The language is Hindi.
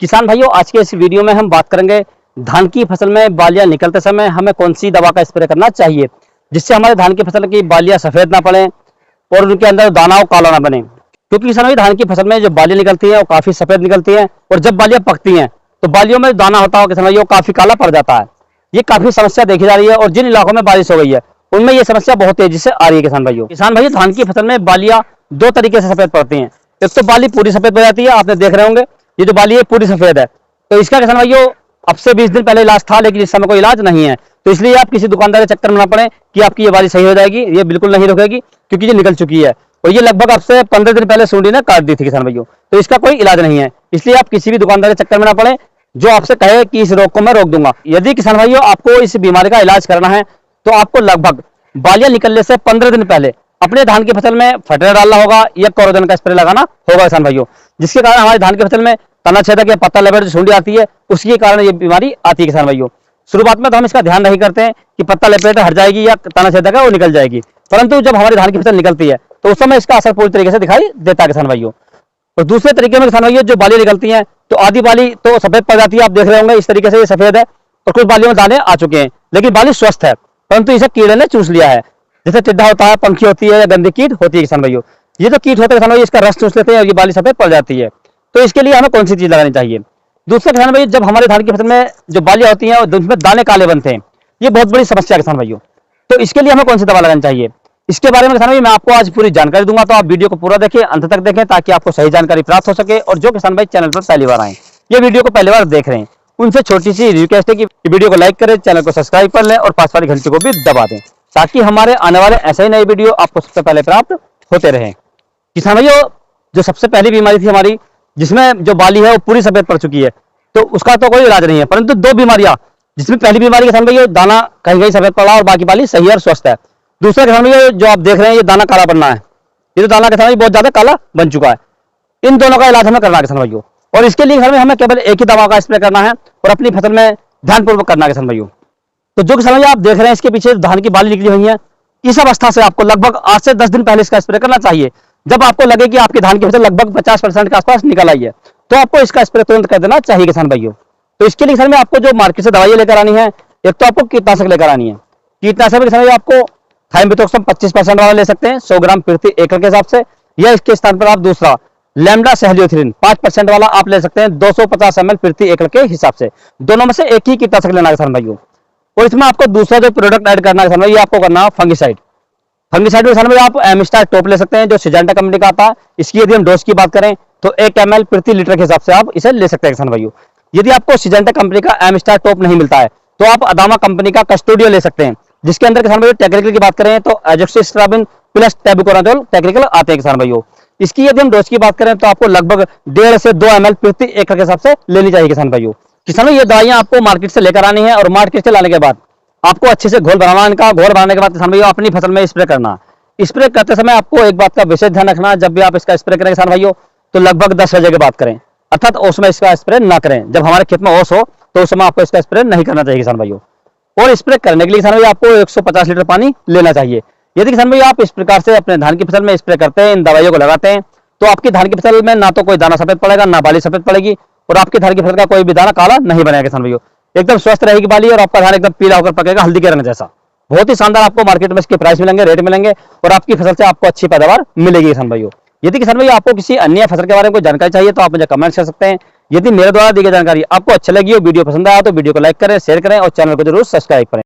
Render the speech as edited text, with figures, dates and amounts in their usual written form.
किसान भाइयों, आज के इस वीडियो में हम बात करेंगे धान की फसल में बालियां निकलते समय हमें कौन सी दवा का स्प्रे करना चाहिए जिससे हमारे धान की फसल की बालियां सफेद ना पड़े और उनके अंदर दाना और काला ना बने। क्योंकि किसान भाई, धान की फसल में जो बालियां निकलती हैं वो काफी सफेद निकलती हैं और जब बालियां पकती हैं तो बालियों में दाना होता है किसान भाई वो काफी काला पड़ जाता है। ये काफी समस्या देखी जा रही है और जिन इलाकों में बारिश हो गई है उनमें ये समस्या बहुत तेजी से आ रही है। किसान भाइयों, धान की फसल में बालियां दो तरीके से सफेद पड़ती हैं। एक तो बाली पूरी सफेद हो जाती है, आपने देख रहे होंगे ये जो बाली है पूरी सफेद है। तो इसका किसान भाइयों अब से 20 दिन पहले इलाज था, लेकिन इस समय कोई इलाज नहीं है। तो इसलिए आप किसी दुकानदार के चक्कर में ना पड़े कि आपकी ये बाली सही हो जाएगी, ये बिल्कुल नहीं रुकेगी क्योंकि ये निकल चुकी है और ये लगभग अब से 15 दिन पहले सूंडी ने काट दी थी किसान भाइयों। तो इसका कोई इलाज नहीं है, इसलिए आप किसी भी दुकानदार के चक्कर में ना पड़े जो आपसे कहे कि इस रोग को मैं रोक दूंगा। यदि किसान भाइयों आपको इस बीमारी का इलाज करना है तो आपको लगभग बालियां निकलने से 15 दिन पहले अपने धान की फसल में फटेरा डालना होगा या कोरोजन का स्प्रे लगाना होगा किसान भाइयों, जिसके कारण हमारे धान की फसल में तना छेदक या पत्ता लेबर जो सूंडी आती है उसके कारण ये बीमारी आती है किसान भाइयों। शुरुआत में तो हम इसका ध्यान नहीं करते हैं कि पत्ता लपेट हट जाएगी या तना छेदक है वो निकल जाएगी, परंतु जब हमारी धान की फसल निकलती है तो उस समय इसका असर पूरी तरीके से दिखाई देता है किसान भाइयों। और दूसरे तरीके में किसान भाइयों जो बाली निकलती हैं तो आधी बाली तो सफेद पड़ जाती है, आप देख रहे होंगे इस तरीके से ये सफेद है और कुछ बालियों में दाने आ चुके हैं, लेकिन बाली स्वस्थ है परंतु इसे कीड़े ने चूस लिया है। जैसे टिड्डा होता है, पंखी होती है या गंदी कीट होती है किसान भाइयों, ये जो कीट होते हैं किसान भाई इसका रस चूस लेते हैं और ये बाली सफेद पड़ जाती है। तो इसके लिए हमें कौन सी चीज लगानी चाहिए? दूसरे किसान भाई, जब हमारे धान की फसल में जो बालियां होती हैं और उसमें दाने काले बनते हैं, ये बहुत बड़ी समस्या है किसान भाइयों। तो इसके लिए हमें कौन सी दवा लगानी चाहिए, इसके बारे में किसान भाई मैं आपको आज पूरी जानकारी दूंगा। तो आप वीडियो को पूरा देखें, अंत तक देखें ताकि आपको सही जानकारी प्राप्त हो सके। और जो किसान भाई चैनल पर पहली बार आए, ये वीडियो को पहली बार देख रहे हैं, उनसे छोटी सी रिक्वेस्ट है कि वीडियो को लाइक करें, चैनल को सब्सक्राइब कर लें और पास वाली घंटी को भी दबा दें ताकि हमारे आने वाले ऐसे ही नए वीडियो आपको सबसे पहले प्राप्त होते रहें। किसान भाइयों, जो सबसे पहली बीमारी थी हमारी जिसमें जो बाली है वो पूरी सफेद पड़ चुकी है, तो उसका तो कोई इलाज नहीं है, परंतु दो बीमारियां जिसमें पहली बीमारी किसान भाइयों दाना कहीं कहीं सफेद पड़ा और बाकी बाली सही और स्वस्थ है। दूसरा किसान भाइयों जो आप देख रहे हैं ये दाना काला बनना है, ये तो दाना किसान भाई बहुत ज्यादा काला बन चुका है। इन दोनों का इलाज हमें करना है किसान भाइयों, और इसके लिए हमें केवल एक ही दवा का स्प्रे करना है और अपनी फसल में ध्यानपूर्वक करना है किसान भाइयों। तो जो किसान भाई आप देख रहे हैं इसके पीछे धान की बाली निकली हुई है, इस अवस्था से आपको लगभग 8 से 10 दिन पहले इसका स्प्रे करना चाहिए। जब आपको लगे कि आपकी धान की फसल लगभग 50% के आसपास निकल आई है तो आपको इसका स्प्रे तुरंत कर देना चाहिए किसान भाइयों। तो इसके लिए किसान भाई आपको जो मार्केट से दवाइयां लेकर आनी है, एक तो आपको कीटनाशक लेकर आनी है। कीटनाशक किसान भाई आपको थाइमेथोक्सम 25% वाला ले सकते हैं 100 ग्राम प्रति एकड़ के हिसाब से, या इसके स्थान पर आप दूसरा लैम्डा सहलियोथ्रिन 5% वाला आप ले सकते हैं 250 ml प्रति एकड़ के हिसाब से। दोनों में से एक ही कीटनाशक लेना है किसान भाइयों। और इसमें आपको दूसरा जो प्रोडक्ट ऐड करना है किसान भाई, ये आपको करना है फंगिसाइड। फंगिसाइड में किसान भाई आप एमिस्टार टॉप ले सकते हैं जो सिजेंटा कंपनी का आता है। इसकी यदि हम डोज की बात करें तो 1 ml प्रति लीटर के हिसाब से आप इसे ले सकते हैं किसान भाइयों। यदि आपको सिजेंटा कंपनी का एमिस्टार टॉप नहीं मिलता है तो आप अदामा कंपनी का कस्टोडियो ले सकते हैं, जिसके अंदर किसान भाइयों टेक्निकल की बात करें तो एजोक्सिस्ट्राबिन प्लस टेबुकोनाजोल टेक्निकल आते हैं किसान भाइयों। इसकी यदि हम डोज की बात करें तो आपको लगभग 1.5 से 2 ml प्रति एकड़ के हिसाब से लेनी चाहिए किसान भाइयों। किसान भाई ये दवाइयां आपको मार्केट से लेकर आनी है और मार्केट से लाने के बाद आपको अच्छे से घोल बनाना, इनका घोल बनाने के बाद किसान भाइयों अपनी फसल में स्प्रे करना। स्प्रे करते समय आपको एक बात का विशेष ध्यान रखना, जब भी आप इसका स्प्रे करें किसान भाइयों तो लगभग 10 बजे के बाद करें, अर्थात ओस में इसका स्प्रे ना करें। जब हमारे खेत में ओस हो तो उस समय आपको इसका स्प्रे नहीं करना चाहिए किसान भाइयों। और स्प्रे करने के लिए किसान भाई आपको 150 लीटर पानी लेना चाहिए। यदि किसान भाई आप इस प्रकार से अपने धान की फसल में स्प्रे करते हैं, इन दवाइयों को लगाते हैं, तो आपकी धान की फसल में ना तो कोई दाना सफेद पड़ेगा ना बाली सफेद पड़ेगी और आपकी धान की फसल का कोई भी दाना काला नहीं बनेगा किसान भाइयों। एकदम स्वस्थ रहेगी बाली और आपका धान एकदम पीला होकर पकेगा हल्दी के रंग जैसा। बहुत ही शानदार आपको मार्केट में इसके प्राइस मिलेंगे, रेट मिलेंगे और आपकी फसल से आपको अच्छी पैदावार मिलेगी किसान भाइयों। यदि किसान भाई आपको किसी अन्य फसल के बारे में कोई जानकारी चाहिए तो आप मुझे कमेंट कर सकते हैं। यदि मेरे द्वारा दी गई जानकारी आपको अच्छी लगी हो, वीडियो पसंद आया तो वीडियो को लाइक करें, शेयर करें और चैनल को जरूर सब्सक्राइब करें।